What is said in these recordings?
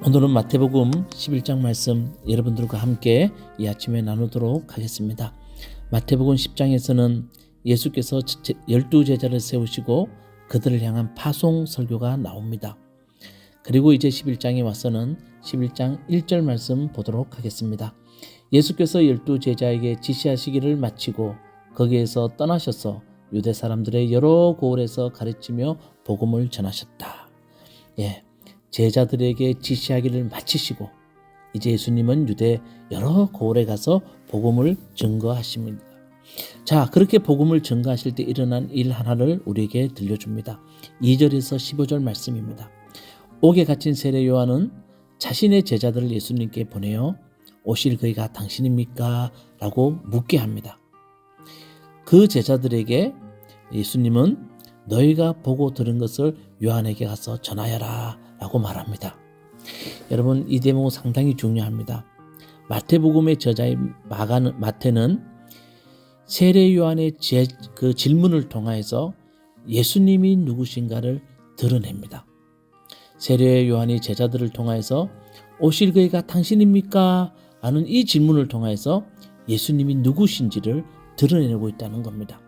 오늘은 마태복음 11장 말씀 여러분들과 함께 이 아침에 나누도록 하겠습니다. 마태복음 10장에서는 예수께서 12제자를 세우시고 그들을 향한 파송 설교가 나옵니다. 그리고 이제 11장에 와서는 11장 1절 말씀 보도록 하겠습니다. 예수께서 12제자에게 지시하시기를 마치고 거기에서 떠나셔서 유대 사람들의 여러 고을에서 가르치며 복음을 전하셨다. 제자들에게 지시하기를 마치시고 이제 예수님은 유대 여러 고을에 가서 복음을 증거하십니다. 자, 그렇게 복음을 증거하실 때 일어난 일 하나를 우리에게 들려줍니다. 2절에서 15절 말씀입니다. 옥에 갇힌 세례 요한은 자신의 제자들을 예수님께 보내어 오실 그이가 당신입니까? 라고 묻게 합니다. 그 제자들에게 예수님은 너희가 보고 들은 것을 요한에게 가서 전하여라 라고 말합니다. 여러분, 이 대목은 상당히 중요합니다. 마태복음의 저자인 마태는 세례 요한의 그 질문을 통하여서 예수님이 누구신가를 드러냅니다. 세례 요한이 제자들을 통하여서 오실 그이가 당신입니까? 라는 이 질문을 통하여서 예수님이 누구신지를 드러내고 있다는 겁니다.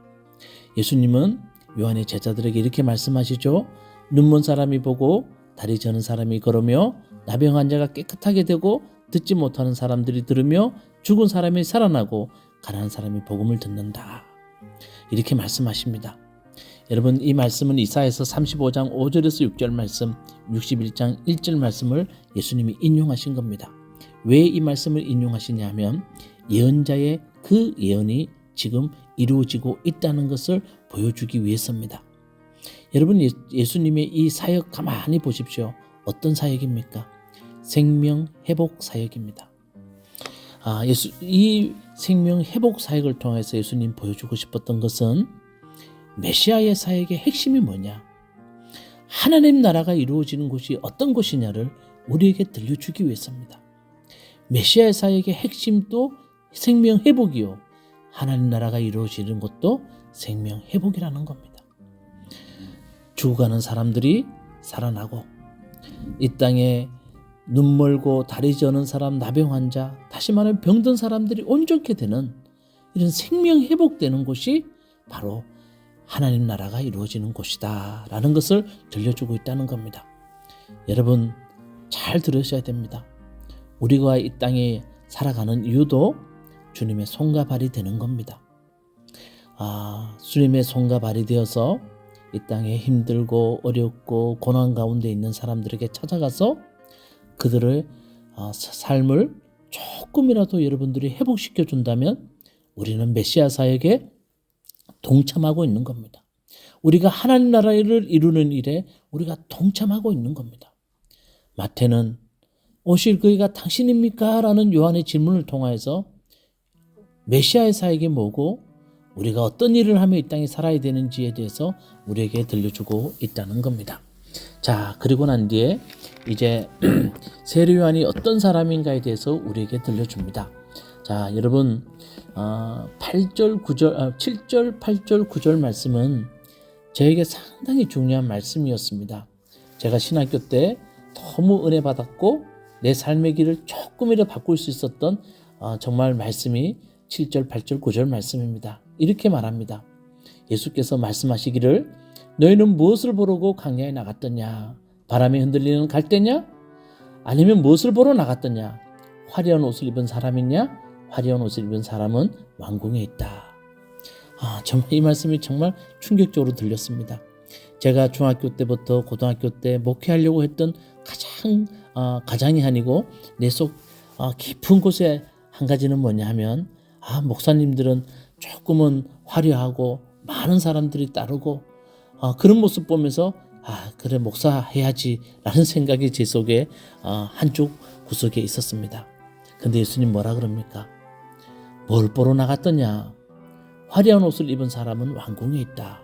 예수님은 요한의 제자들에게 이렇게 말씀하시죠. 눈먼 사람이 보고 다리 저는 사람이 걸으며 나병 환자가 깨끗하게 되고 듣지 못하는 사람들이 들으며 죽은 사람이 살아나고 가난한 사람이 복음을 듣는다. 이렇게 말씀하십니다. 여러분, 이 말씀은 이사야서 35장 5절에서 6절 말씀, 61장 1절 말씀을 예수님이 인용하신 겁니다. 왜 이 말씀을 인용하시냐 하면 예언자의 그 예언이 지금 이루어지고 있다는 것을 보여주기 위해서입니다. 여러분, 예수님의 이 사역 가만히 보십시오. 어떤 사역입니까? 생명 회복 사역입니다. 이 생명 회복 사역을 통해서 예수님 보여주고 싶었던 것은 메시아의 사역의 핵심이 뭐냐? 하나님 나라가 이루어지는 곳이 어떤 곳이냐를 우리에게 들려주기 위해서입니다. 메시아의 사역의 핵심도 생명 회복이요, 하나님 나라가 이루어지는 곳도 생명 회복이라는 겁니다. 죽어가는 사람들이 살아나고 이 땅에 눈 멀고 다리 저는 사람, 나병 환자, 다시 말하면 병든 사람들이 온전케 되는 이런 생명 회복되는 곳이 바로 하나님 나라가 이루어지는 곳이다 라는 것을 들려주고 있다는 겁니다. 여러분, 잘 들으셔야 됩니다. 우리가 이 땅에 살아가는 이유도 주님의 손과 발이 되는 겁니다. 주님의 손과 발이 되어서 이 땅에 힘들고 어렵고 고난 가운데 있는 사람들에게 찾아가서 그들의 삶을 조금이라도 여러분들이 회복시켜 준다면 우리는 메시아 사역에 동참하고 있는 겁니다. 우리가 하나님 나라를 이루는 일에 우리가 동참하고 있는 겁니다. 마태는 오실 그이가 당신입니까? 라는 요한의 질문을 통하여서 메시아의 사역이 뭐고 우리가 어떤 일을 하며 이 땅에 살아야 되는지에 대해서 우리에게 들려주고 있다는 겁니다. 자, 그리고 난 뒤에 이제 세례 요한이 어떤 사람인가에 대해서 우리에게 들려줍니다. 자, 여러분, 7절, 8절, 9절 말씀은 저에게 상당히 중요한 말씀이었습니다. 제가 신학교 때 너무 은혜 받았고 내 삶의 길을 조금이라도 바꿀 수 있었던 정말 말씀이 7절, 8절, 9절 말씀입니다. 이렇게 말합니다. 예수께서 말씀하시기를 너희는 무엇을 보려고 광야에 나갔더냐? 바람에 흔들리는 갈대냐? 아니면 무엇을 보러 나갔더냐? 화려한 옷을 입은 사람이냐? 화려한 옷을 입은 사람은 왕궁에 있다. 정말 이 말씀이 정말 충격적으로 들렸습니다. 제가 중학교 때부터 고등학교 때 목회하려고 했던 가장이 아니고 내 속 깊은 곳에 한 가지는 뭐냐 하면 목사님들은 조금은 화려하고 많은 사람들이 따르고 그런 모습 보면서 그래, 목사 해야지 라는 생각이 제 속에 한쪽 구석에 있었습니다. 근데 예수님 뭐라 그럽니까? 뭘 보러 나갔더냐? 화려한 옷을 입은 사람은 왕궁에 있다.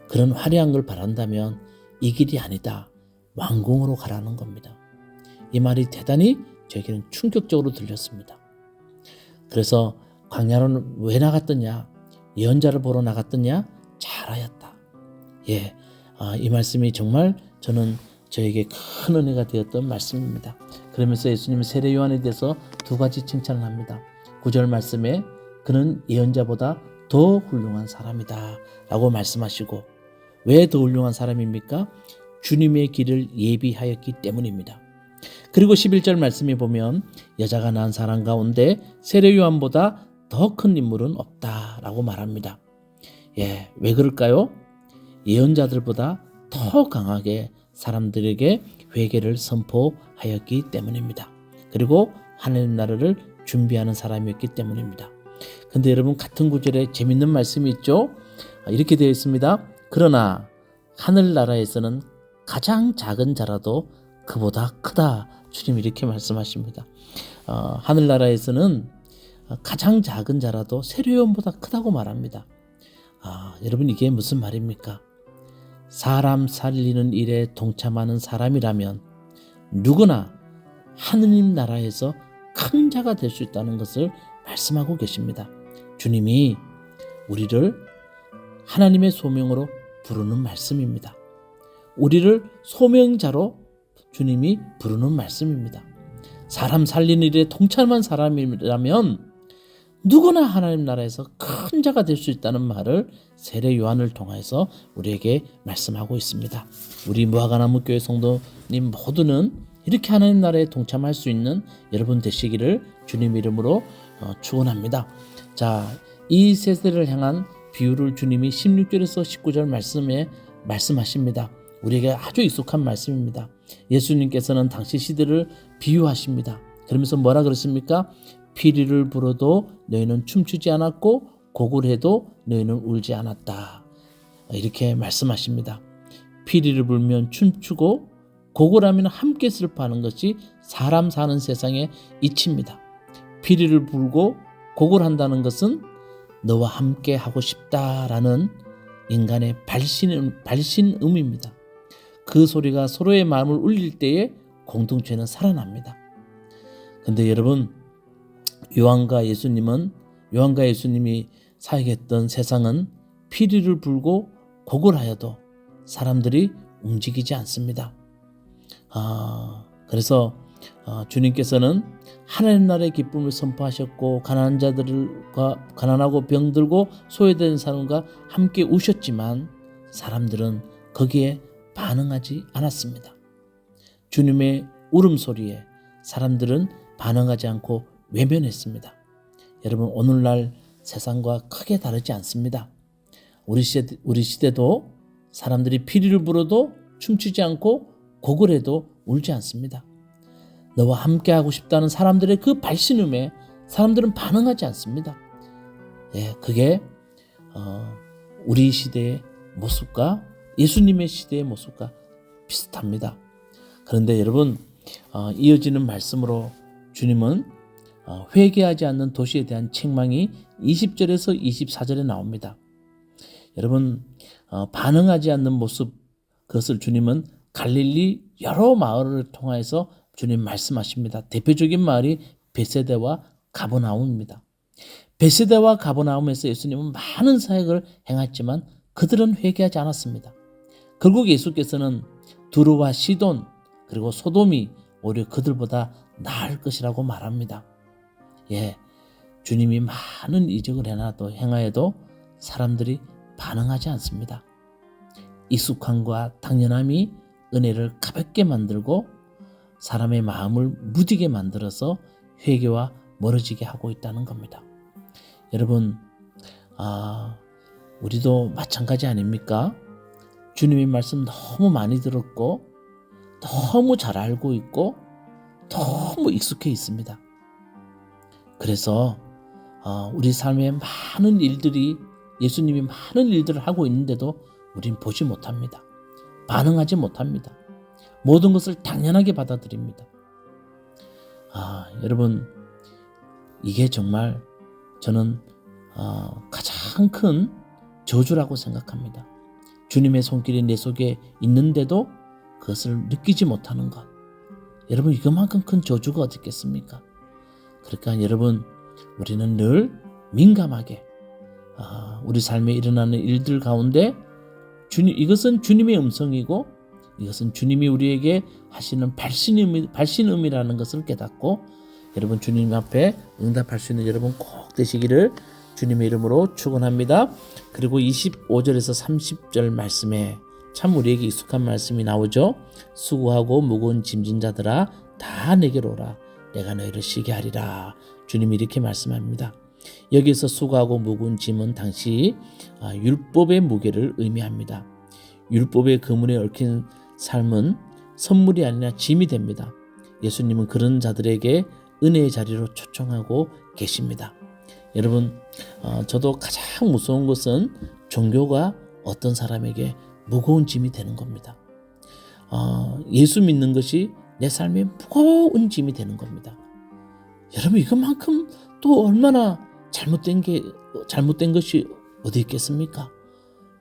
그런 화려한 걸 바란다면 이 길이 아니다. 왕궁으로 가라는 겁니다. 이 말이 대단히 저에게는 충격적으로 들렸습니다. 그래서 광야로는 왜 나갔더냐? 예언자를 보러 나갔더냐? 잘하였다. 이 말씀이 정말 저는 저에게 큰 은혜가 되었던 말씀입니다. 그러면서 예수님은 세례 요한에 대해서 두 가지 칭찬을 합니다. 9절 말씀에 그는 예언자보다 더 훌륭한 사람이다 라고 말씀하시고, 왜 더 훌륭한 사람입니까? 주님의 길을 예비하였기 때문입니다. 그리고 11절 말씀에 보면 여자가 낳은 사람 가운데 세례 요한보다 더 큰 인물은 없다 라고 말합니다. 왜 그럴까요? 예언자들보다 더 강하게 사람들에게 회개를 선포하였기 때문입니다. 그리고 하나님 나라를 준비하는 사람이었기 때문입니다. 근데 여러분, 같은 구절에 재밌는 말씀이 있죠. 이렇게 되어 있습니다. 그러나 하늘나라에서는 가장 작은 자라도 그보다 크다. 주님 이렇게 말씀하십니다. 하늘나라에서는 가장 작은 자라도 세례요한보다 크다고 말합니다. 여러분, 이게 무슨 말입니까? 사람 살리는 일에 동참하는 사람이라면 누구나 하느님 나라에서 큰 자가 될 수 있다는 것을 말씀하고 계십니다. 주님이 우리를 하나님의 소명으로 부르는 말씀입니다. 우리를 소명자로 주님이 부르는 말씀입니다. 사람 살리는 일에 동참한 사람이라면 누구나 하나님 나라에서 큰 자가 될 수 있다는 말을 세례 요한을 통해서 우리에게 말씀하고 있습니다. 우리 무화과나무 교회 성도님 모두는 이렇게 하나님 나라에 동참할 수 있는 여러분 되시기를 주님 이름으로 축원합니다. 자, 이 세대를 향한 비유를 주님이 16절에서 19절 말씀에 말씀하십니다. 우리에게 아주 익숙한 말씀입니다. 예수님께서는 당시 시대를 비유하십니다. 그러면서 뭐라 그랬습니까? 피리를 불어도 너희는 춤추지 않았고 곡을 해도 너희는 울지 않았다. 이렇게 말씀하십니다. 피리를 불면 춤추고 곡을 하면 함께 슬퍼하는 것이 사람 사는 세상의 이치입니다. 피리를 불고 곡을 한다는 것은 너와 함께 하고 싶다라는 인간의 발신음입니다. 그 소리가 서로의 마음을 울릴 때에 공동체는 살아납니다. 근데 여러분, 요한과 예수님이 사역했던 세상은 피리를 불고 곡을 하여도 사람들이 움직이지 않습니다. 그래서 주님께서는 하나님 나라의 기쁨을 선포하셨고 가난하고 병들고 소외된 사람과 함께 우셨지만 사람들은 거기에 반응하지 않았습니다. 주님의 울음소리에 사람들은 반응하지 않고 외면했습니다. 여러분, 오늘날 세상과 크게 다르지 않습니다. 우리 시대도 사람들이 피리를 불어도 춤추지 않고 곡을 해도 울지 않습니다. 너와 함께하고 싶다는 사람들의 그 발신음에 사람들은 반응하지 않습니다. 그게 우리 시대의 모습과 예수님의 시대의 모습과 비슷합니다. 그런데 여러분, 이어지는 말씀으로 주님은 회개하지 않는 도시에 대한 책망이 20절에서 24절에 나옵니다. 여러분, 반응하지 않는 모습, 그것을 주님은 갈릴리 여러 마을을 통해서 주님 말씀하십니다. 대표적인 마을이 베세다와 가버나움입니다. 베세다와 가버나움에서 예수님은 많은 사역을 행했지만 그들은 회개하지 않았습니다. 결국 예수께서는 두루와 시돈 그리고 소돔이 오히려 그들보다 나을 것이라고 말합니다. 주님이 많은 이적을 행하여도 사람들이 반응하지 않습니다. 익숙함과 당연함이 은혜를 가볍게 만들고 사람의 마음을 무디게 만들어서 회개와 멀어지게 하고 있다는 겁니다. 여러분, 우리도 마찬가지 아닙니까? 주님의 말씀 너무 많이 들었고 너무 잘 알고 있고 너무 익숙해 있습니다. 그래서 우리 삶에 많은 일들이 예수님이 많은 일들을 하고 있는데도 우린 보지 못합니다. 반응하지 못합니다. 모든 것을 당연하게 받아들입니다. 여러분, 이게 정말 저는 가장 큰 저주라고 생각합니다. 주님의 손길이 내 속에 있는데도 그것을 느끼지 못하는 것. 여러분, 이것만큼 큰 저주가 어디 있겠습니까? 그러니까 여러분, 우리는 늘 민감하게 우리 삶에 일어나는 일들 가운데 이것은 주님의 음성이고 이것은 주님이 우리에게 하시는 발신음이라는 것을 깨닫고 여러분 주님 앞에 응답할 수 있는 여러분 꼭 되시기를 주님의 이름으로 축원합니다. 그리고 25절에서 30절 말씀에 참 우리에게 익숙한 말씀이 나오죠. 수고하고 무거운 짐진 자들아 다 내게로 오라. 내가 너희를 쉬게 하리라. 주님이 이렇게 말씀합니다. 여기서 수고하고 무거운 짐은 당시 율법의 무게를 의미합니다. 율법의 그물에 얽힌 삶은 선물이 아니라 짐이 됩니다. 예수님은 그런 자들에게 은혜의 자리로 초청하고 계십니다. 여러분, 저도 가장 무서운 것은 종교가 어떤 사람에게 무거운 짐이 되는 겁니다. 예수 믿는 것이 내 삶에 무거운 짐이 되는 겁니다. 여러분, 이것만큼 또 얼마나 잘못된 것이 어디 있겠습니까?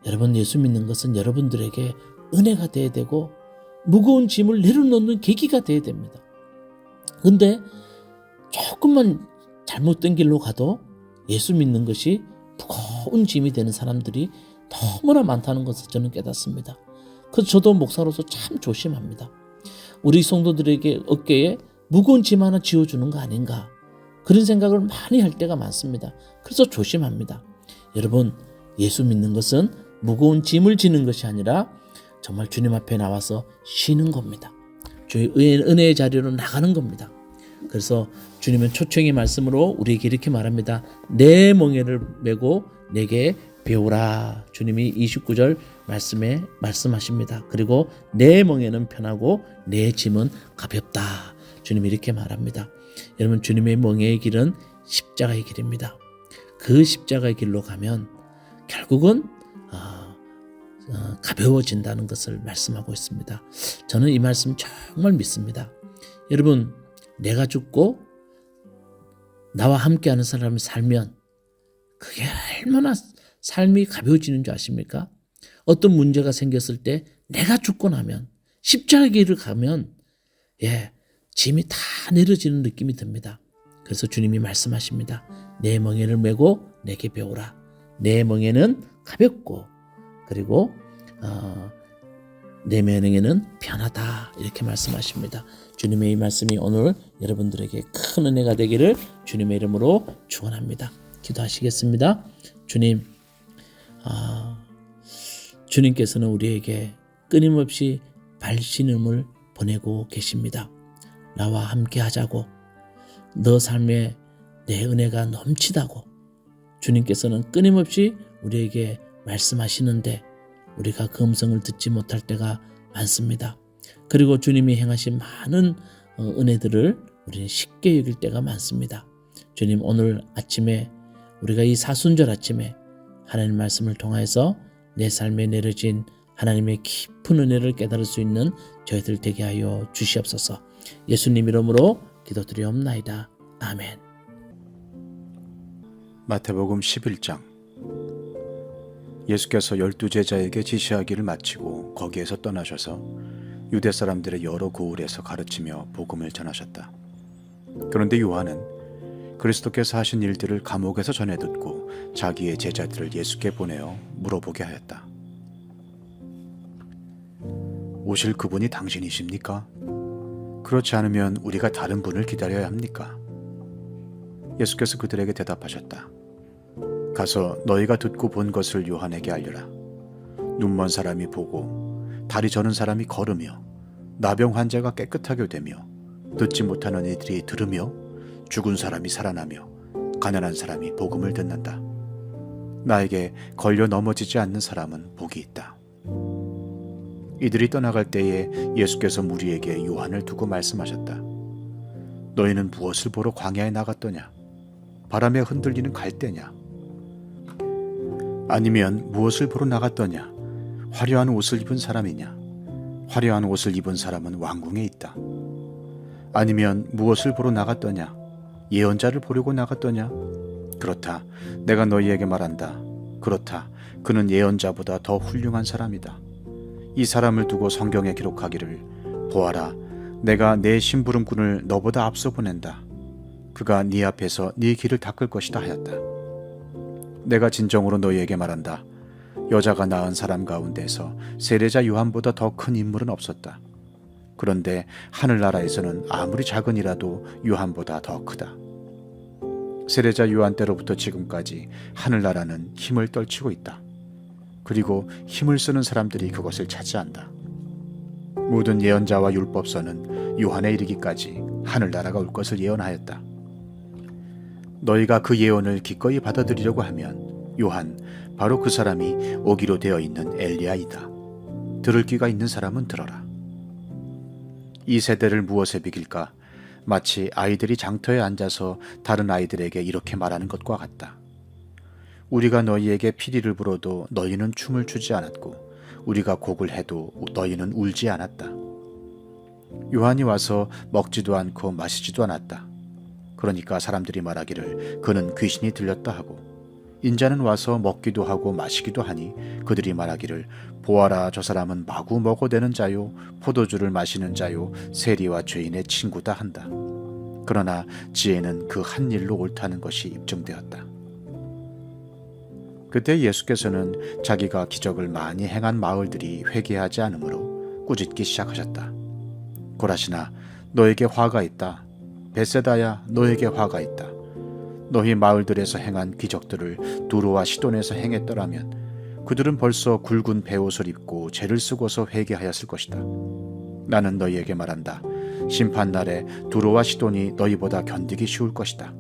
여러분, 예수 믿는 것은 여러분들에게 은혜가 되어야 되고 무거운 짐을 내려놓는 계기가 되어야 됩니다. 근데 조금만 잘못된 길로 가도 예수 믿는 것이 무거운 짐이 되는 사람들이 너무나 많다는 것을 저는 깨닫습니다. 그래서 저도 목사로서 참 조심합니다. 우리 성도들에게 어깨에 무거운 짐 하나 지어주는 거 아닌가, 그런 생각을 많이 할 때가 많습니다. 그래서 조심합니다. 여러분, 예수 믿는 것은 무거운 짐을 지는 것이 아니라 정말 주님 앞에 나와서 쉬는 겁니다. 주의 은혜의 자리로 나가는 겁니다. 그래서 주님은 초청의 말씀으로 우리에게 이렇게 말합니다. 내 멍에를 메고 내게 배우라. 주님이 29절 말씀에 말씀하십니다. 그리고 내 멍에는 편하고 내 짐은 가볍다. 주님이 이렇게 말합니다. 여러분, 주님의 멍에의 길은 십자가의 길입니다. 그 십자가의 길로 가면 결국은 가벼워진다는 것을 말씀하고 있습니다. 저는 이 말씀 정말 믿습니다. 여러분, 내가 죽고 나와 함께하는 사람이 살면 그게 얼마나 삶이 가벼워지는 줄 아십니까? 어떤 문제가 생겼을 때 내가 죽고 나면 십자가의 길을 가면 짐이 다 내려지는 느낌이 듭니다. 그래서 주님이 말씀하십니다. 내 멍에를 메고 내게 배우라. 내 멍에는 가볍고 그리고 내 멍에는 편하다. 이렇게 말씀하십니다. 주님의 이 말씀이 오늘 여러분들에게 큰 은혜가 되기를 주님의 이름으로 축원합니다. 기도하시겠습니다. 주님, 주님께서는 우리에게 끊임없이 발신음을 보내고 계십니다. 나와 함께 하자고, 너 삶에 내 은혜가 넘치다고 주님께서는 끊임없이 우리에게 말씀하시는데 우리가 그 음성을 듣지 못할 때가 많습니다. 그리고 주님이 행하신 많은 은혜들을 우리는 쉽게 여길 때가 많습니다. 주님, 오늘 아침에 우리가 이 사순절 아침에 하나님 말씀을 통해서 내 삶에 내려진 하나님의 깊은 은혜를 깨달을 수 있는 저희들 되게 하여 주시옵소서. 예수님 이름으로 기도드리옵나이다. 아멘. 마태복음 11장. 예수께서 12제자에게 지시하기를 마치고 거기에서 떠나셔서 유대 사람들의 여러 고을에서 가르치며 복음을 전하셨다. 그런데 요한은 그리스도께서 하신 일들을 감옥에서 전해 듣고 자기의 제자들을 예수께 보내어 물어보게 하였다. 오실 그분이 당신이십니까? 그렇지 않으면 우리가 다른 분을 기다려야 합니까? 예수께서 그들에게 대답하셨다. 가서 너희가 듣고 본 것을 요한에게 알려라. 눈먼 사람이 보고 다리 저는 사람이 걸으며 나병 환자가 깨끗하게 되며 듣지 못하는 이들이 들으며 죽은 사람이 살아나며 가난한 사람이 복음을 듣는다. 나에게 걸려 넘어지지 않는 사람은 복이 있다. 이들이 떠나갈 때에 예수께서 무리에게 요한을 두고 말씀하셨다. 너희는 무엇을 보러 광야에 나갔더냐? 바람에 흔들리는 갈대냐? 아니면 무엇을 보러 나갔더냐? 화려한 옷을 입은 사람이냐? 화려한 옷을 입은 사람은 왕궁에 있다. 아니면 무엇을 보러 나갔더냐? 예언자를 보려고 나갔더냐? 그렇다. 내가 너희에게 말한다. 그렇다. 그는 예언자보다 더 훌륭한 사람이다. 이 사람을 두고 성경에 기록하기를 보아라, 내가 내 심부름꾼을 너보다 앞서 보낸다. 그가 네 앞에서 네 길을 닦을 것이다 하였다. 내가 진정으로 너희에게 말한다. 여자가 낳은 사람 가운데서 세례자 요한보다 더 큰 인물은 없었다. 그런데 하늘나라에서는 아무리 작은이라도 요한보다 더 크다. 세례자 요한 때로부터 지금까지 하늘나라는 힘을 떨치고 있다. 그리고 힘을 쓰는 사람들이 그것을 차지한다. 모든 예언자와 율법서는 요한에 이르기까지 하늘나라가 올 것을 예언하였다. 너희가 그 예언을 기꺼이 받아들이려고 하면 요한, 바로 그 사람이 오기로 되어 있는 엘리야이다. 들을 귀가 있는 사람은 들어라. 이 세대를 무엇에 비길까? 마치 아이들이 장터에 앉아서 다른 아이들에게 이렇게 말하는 것과 같다. 우리가 너희에게 피리를 불어도 너희는 춤을 추지 않았고 우리가 곡을 해도 너희는 울지 않았다. 요한이 와서 먹지도 않고 마시지도 않았다. 그러니까 사람들이 말하기를 그는 귀신이 들렸다 하고, 인자는 와서 먹기도 하고 마시기도 하니 그들이 말하기를 보아라, 저 사람은 마구 먹어대는 자요 포도주를 마시는 자요 세리와 죄인의 친구다 한다. 그러나 지혜는 그 한 일로 옳다는 것이 입증되었다. 그때 예수께서는 자기가 기적을 많이 행한 마을들이 회개하지 않으므로 꾸짖기 시작하셨다. 고라시나, 너에게 화가 있다. 베세다야, 너에게 화가 있다. 너희 마을들에서 행한 기적들을 두로와 시돈에서 행했더라면 그들은 벌써 굵은 베옷을 입고 죄를 쓰고서 회개하였을 것이다. 나는 너희에게 말한다. 심판날에 두로와 시돈이 너희보다 견디기 쉬울 것이다.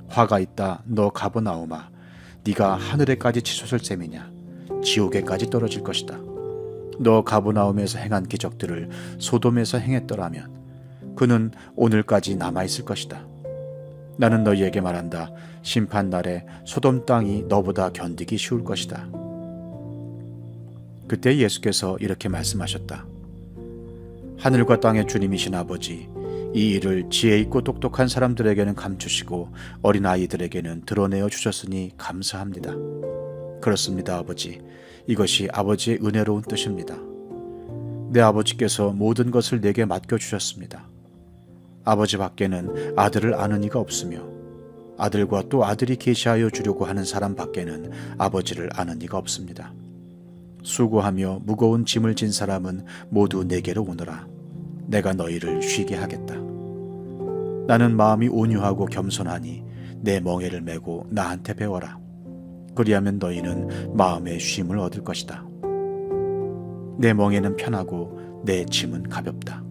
화가 있다, 너 가버나움아. 네가 하늘에까지 치솟을 셈이냐? 지옥에까지 떨어질 것이다. 너 가버나움에서 행한 기적들을 소돔에서 행했더라면 그는 오늘까지 남아있을 것이다. 나는 너희에게 말한다. 심판날에 소돔 땅이 너보다 견디기 쉬울 것이다. 그때 예수께서 이렇게 말씀하셨다. 하늘과 땅의 주님이신 아버지, 이 일을 지혜 있고 똑똑한 사람들에게는 감추시고 어린아이들에게는 드러내어 주셨으니 감사합니다. 그렇습니다, 아버지. 이것이 아버지의 은혜로운 뜻입니다. 내 아버지께서 모든 것을 내게 맡겨주셨습니다. 아버지 밖에는 아들을 아는 이가 없으며 아들과 또 아들이 계시하여 주려고 하는 사람 밖에는 아버지를 아는 이가 없습니다. 수고하며 무거운 짐을 진 사람은 모두 내게로 오너라. 내가 너희를 쉬게 하겠다. 나는 마음이 온유하고 겸손하니 내 멍에를 메고 나한테 배워라. 그리하면 너희는 마음의 쉼을 얻을 것이다. 내 멍에는 편하고 내 짐은 가볍다.